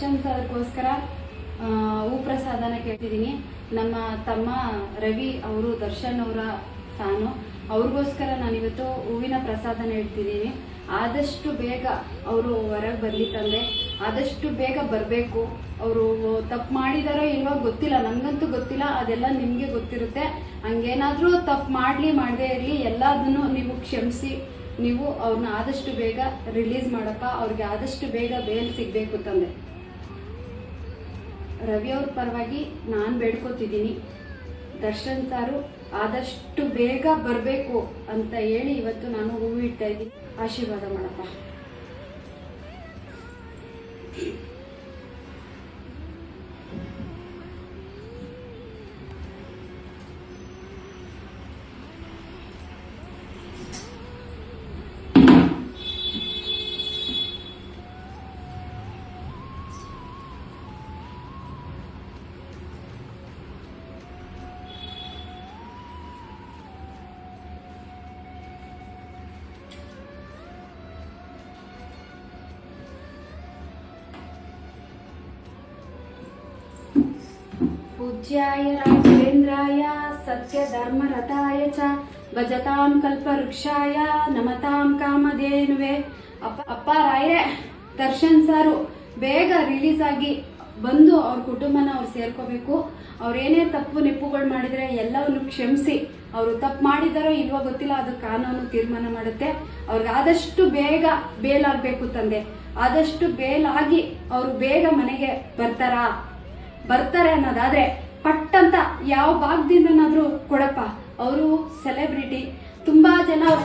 ದರ್ಶನ್ ಸರ್ಗೋಸ್ಕರ ಹೂ ಪ್ರಸಾದನ ಕೇಳ್ತಿದ್ದೀನಿ. ನಮ್ಮ ತಮ್ಮ ರವಿ ಅವರು ದರ್ಶನ್ ಅವರ ಫ್ಯಾನು, ಅವ್ರಿಗೋಸ್ಕರ ನಾನಿವತ್ತು ಹೂವಿನ ಪ್ರಸಾದನ ಇಡ್ತಿದ್ದೀನಿ. ಆದಷ್ಟು ಬೇಗ ಅವರು ಹೊರಗೆ ಬಂದು ತಂದೆ ಆದಷ್ಟು ಬೇಗ ಬರಬೇಕು. ಅವರು ತಪ್ಪು ಮಾಡಿದಾರೋ ಇಲ್ವೋ ಗೊತ್ತಿಲ್ಲ, ನನಗಂತೂ ಗೊತ್ತಿಲ್ಲ, ಅದೆಲ್ಲ ನಿಮಗೆ ಗೊತ್ತಿರುತ್ತೆ. ಹಂಗೇನಾದರೂ ತಪ್ಪು ಮಾಡದೇ ಇರಲಿ, ಎಲ್ಲದನ್ನು ನೀವು ಕ್ಷಮಿಸಿ ನೀವು ಅವ್ರನ್ನ ಆದಷ್ಟು ಬೇಗ ರಿಲೀಸ್ ಮಾಡಪ್ಪ. ಅವ್ರಿಗೆ ಆದಷ್ಟು ಬೇಗ ಬೇಲ್ ಸಿಗಬೇಕು ತಂದೆ. ರವಿ ಅವ್ರ ಪರವಾಗಿ ನಾನು ಬೇಡ್ಕೋತಿದ್ದೀನಿ, ದರ್ಶನ್ ಸಾರು ಆದಷ್ಟು ಬೇಗ ಬರಬೇಕು ಅಂತ ಹೇಳಿ ಇವತ್ತು ನಾನು ಹೂವು ಇಡ್ತಾ ಇದ್ದೀನಿ. ಆಶೀರ್ವಾದ ಮಾಡಪ್ಪ. पूज्याय राघवेन्द्राय सत्यधर्मरताय च भजतां कल्पवृक्षाय नमतां कामधेनुवे. ಅಪ್ಪ ರಾಯರೇ, ದರ್ಶನ್ ಸಾರು ಬೇಗ ರಿಲೀಸ್ ಆಗಿ ಬಂದು ಅವ್ರ ಕುಟುಂಬನ ಅವ್ರು ಸೇರ್ಕೋಬೇಕು. ಅವ್ರೇನೇ ತಪ್ಪು ನಿಪ್ಪುಗಳು ಮಾಡಿದರೆ ಎಲ್ಲವನ್ನು ಕ್ಷಮಿಸಿ, ಅವರು ತಪ್ಪು ಮಾಡಿದಾರೋ ಇಲ್ವೋ ಗೊತ್ತಿಲ್ಲ, ಅದು ಕಾನೂನು ತೀರ್ಮಾನ ಮಾಡುತ್ತೆ. ಅವ್ರಿಗೆ ಆದಷ್ಟು ಬೇಗ ಬೇಲಾಗಬೇಕು ತಂದೆ. ಆದಷ್ಟು ಬೇಲಾಗಿ ಅವರು ಬೇಗ ಮನೆಗೆ ಬರ್ತಾರೆ ಅನ್ನೋದಾದ್ರೆ ಪಟ್ಟಂತ ಯಾವ ಭಾಗದಿಂದನಾದ್ರೂ ಕೊಡಪ್ಪ. ಅವರು ಸೆಲೆಬ್ರಿಟಿ, ತುಂಬಾ ಜನ ಅವ್ರ